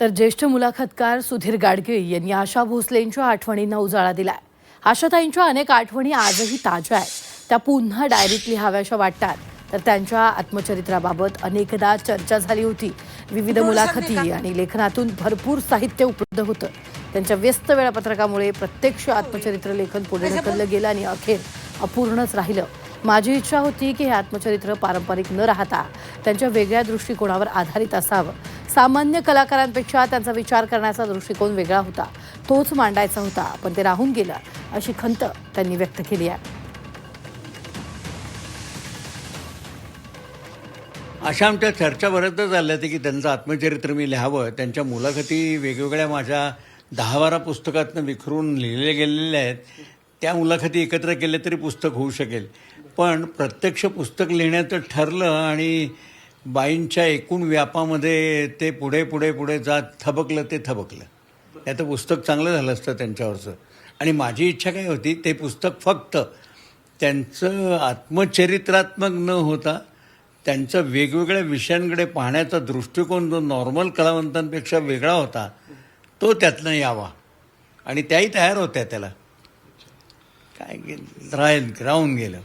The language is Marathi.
तर ज्येष्ठ मुलाखतकार सुधीर गाडगीळ यांनी आशा भोसलेंच्या आठवणींना उजाळा दिलाय. आशाताईंच्या अनेक आठवणी आजही ताज्या आहेत. त्या पुन्हा डायरीत लिहाव्याशा वाटतात. तर त्यांच्या आत्मचरित्राबाबत अनेकदा चर्चा झाली होती. विविध मुलाखती आणि लेखनातून भरपूर साहित्य उपलब्ध होतं. त्यांच्या व्यस्त वेळापत्रकामुळे प्रत्यक्ष आत्मचरित्र लेखन पुढे ढकललं गेलं आणि अखेर अपूर्णच राहिलं. माझी इच्छा होती की हे आत्मचरित्र पारंपरिक न राहता त्यांच्या वेगळ्या दृष्टिकोनावर आधारित असावं. सामान्य कलाकारांपेक्षा त्यांचा विचार करण्याचा दृष्टिकोन वेगळा होता. तोच मांडायचा होता, पण ते राहून गेलं अशी खंत त्यांनी व्यक्त केली आहे. अशा आमच्या चर्चा बऱ्याचदा झाल्या होत्या की त्यांचं आत्मचरित्र मी लिहावं. त्यांच्या मुलाखती वेगवेगळ्या माझ्या 10-12 पुस्तकातनं विखरून लिहिले गेलेल्या आहेत. त्या मुलाखती एकत्र केल्या तरी पुस्तक होऊ शकेल. पण प्रत्यक्ष पुस्तक लिहिण्याचं ठरलं आणि बाईंच्या एकूण व्यापामध्ये ते पुढे पुढे पुढे जात थबकलं ते थबकलं. त्याचं पुस्तक चांगलं झालं असतं त्यांच्यावरचं. आणि माझी इच्छा काय होती, ते पुस्तक फक्त त्यांचं आत्मचरित्रात्मक न होता त्यांचं वेगवेगळ्या विषयांकडे पाहण्याचा दृष्टिकोन जो नॉर्मल कलावंतांपेक्षा वेगळा होता तो त्यातनं यावा. आणि त्याही तयार होत्या त्याला. काय राहून गेलं.